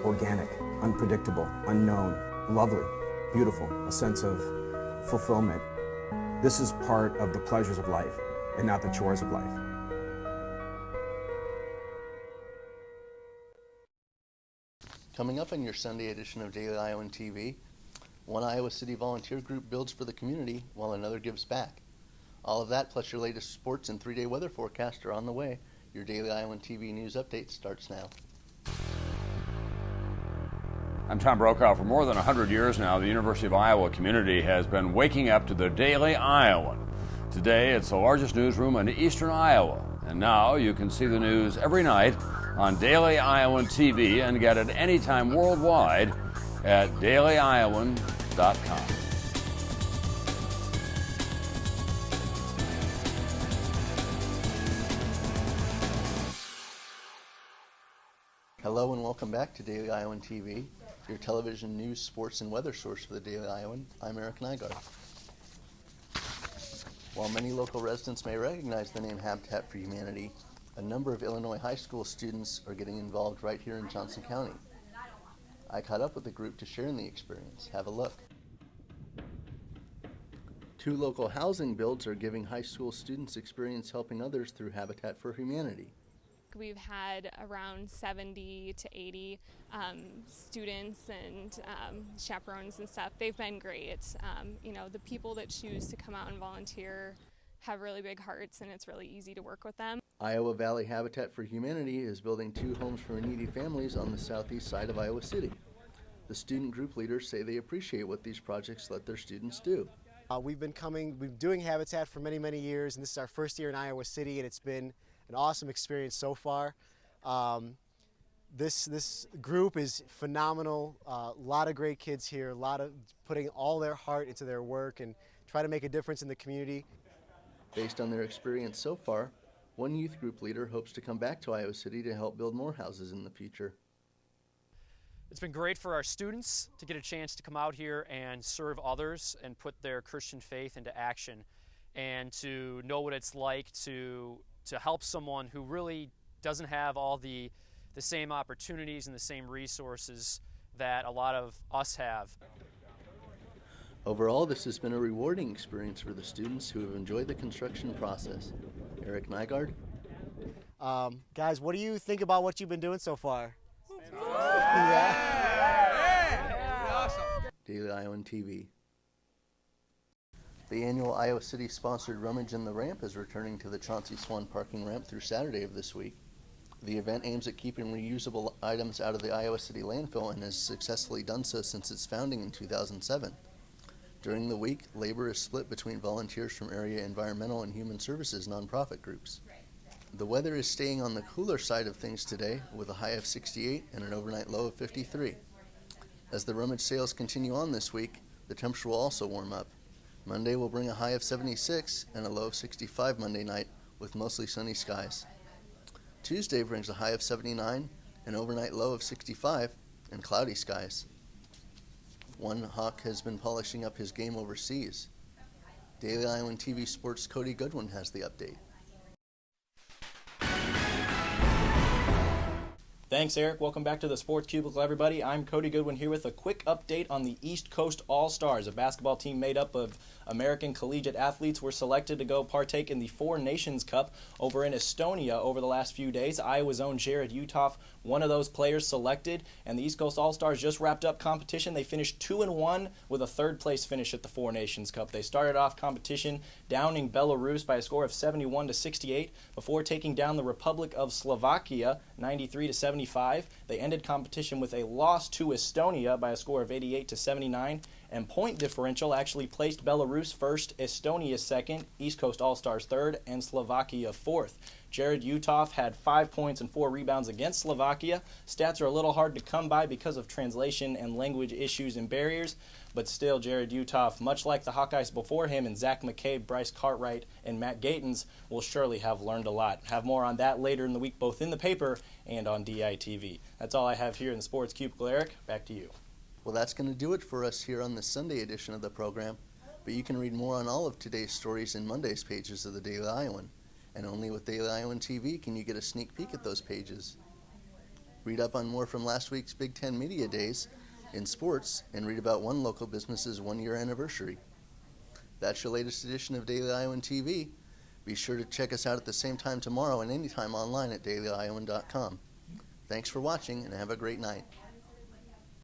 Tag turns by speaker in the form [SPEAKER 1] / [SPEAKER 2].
[SPEAKER 1] organic, unpredictable, unknown, lovely, beautiful, a sense of fulfillment. This is part of the pleasures of life and not the chores of life.
[SPEAKER 2] Coming up on your Sunday edition of Daily Iowan TV, one Iowa City volunteer group builds for the community while another gives back. All of that plus your latest sports and 3-day weather forecast are on the way. Your Daily Iowan TV news update starts now.
[SPEAKER 3] I'm Tom Brokaw. For more than 100 years now, the University of Iowa community has been waking up to the Daily Iowan. Today, it's the largest newsroom in eastern Iowa. And now you can see the news every night on Daily Iowan TV and get it anytime worldwide at dailyiowan.com.
[SPEAKER 2] Hello and welcome back to Daily Iowan TV, your television news, sports, and weather source for the Daily Iowan. I'm Eric Nygaard. While many local residents may recognize the name Habitat for Humanity, a number of Illinois high school students are getting involved right here in Johnson County. I caught up with the group to share in the experience. Have a look. 2 local housing builds are giving high school students experience helping others through Habitat for Humanity.
[SPEAKER 4] We've had around 70 to 80 students and chaperones and stuff. They've been great. You know, the people that choose to come out and volunteer have really big hearts, and it's really easy to work with them.
[SPEAKER 2] Iowa Valley Habitat for Humanity is building 2 homes for needy families on the southeast side of Iowa City. The student group leaders say they appreciate what these projects let their students do.
[SPEAKER 5] We've been doing Habitat for many, many years, and this is our first year in Iowa City, and it's been an awesome experience so far. This group is phenomenal. A lot of great kids here, a lot of putting all their heart into their work and try to make a difference in the community.
[SPEAKER 2] Based on their experience so far, one youth group leader hopes to come back to Iowa City to help build more houses in the future.
[SPEAKER 6] It's been great for our students to get a chance to come out here and serve others and put their Christian faith into action, and to know what it's like to help someone who really doesn't have all the same opportunities and the same resources that a lot of us have.
[SPEAKER 2] Overall, this has been a rewarding experience for the students who have enjoyed the construction process. Eric Nygaard.
[SPEAKER 5] Guys, what do you think about what you've been doing so far?
[SPEAKER 2] Daily Iowan TV. The annual Iowa City-sponsored Rummage in the Ramp is returning to the Chauncey Swan parking ramp through Saturday of this week. The event aims at keeping reusable items out of the Iowa City landfill and has successfully done so since its founding in 2007. During the week, labor is split between volunteers from area environmental and human services nonprofit groups. The weather is staying on the cooler side of things today, with a high of 68 and an overnight low of 53. As the rummage sales continue on this week, the temperature will also warm up. Monday will bring a high of 76 and a low of 65 Monday night, with mostly sunny skies. Tuesday brings a high of 79, an overnight low of 65, and cloudy skies. One Hawk has been polishing up his game overseas. Daily Iowan TV Sports' Cody Goodwin has the update.
[SPEAKER 7] Thanks, Eric. Welcome back to the Sports Cubicle, everybody. I'm Cody Goodwin here with a quick update on the East Coast All-Stars. A basketball team made up of American collegiate athletes were selected to go partake in the Four Nations Cup over in Estonia over the last few days. Iowa's own Jared Utoff, one of those players selected, and the East Coast All-Stars just wrapped up competition. They finished 2-1 with a third-place finish at the Four Nations Cup. They started off competition downing Belarus by a score of 71-68 before taking down the Republic of Slovakia 93-75. They ended competition with a loss to Estonia by a score of 88-79, and point differential actually placed Belarus first, Estonia second, East Coast All-Stars third, and Slovakia fourth. Jared Utoff had 5 points and 4 rebounds against Slovakia. Stats are a little hard to come by because of translation and language issues and barriers, but still Jared Utoff, much like the Hawkeyes before him and Zach McCabe, Bryce Cartwright, and Matt Gatens, will surely have learned a lot. Have more on that later in the week, both in the paper and on DITV. That's all I have here in the Sports Cubicle. Eric, back to you.
[SPEAKER 2] Well, that's going to do it for us here on the Sunday edition of the program, but you can read more on all of today's stories in Monday's pages of the Daily Iowan. And only with Daily Iowan TV can you get a sneak peek at those pages. Read up on more from last week's Big Ten Media Days in sports, and read about one local business's one-year anniversary. That's your latest edition of Daily Iowan TV. Be sure to check us out at the same time tomorrow and anytime online at dailyiowan.com. Thanks for watching, and have a great night.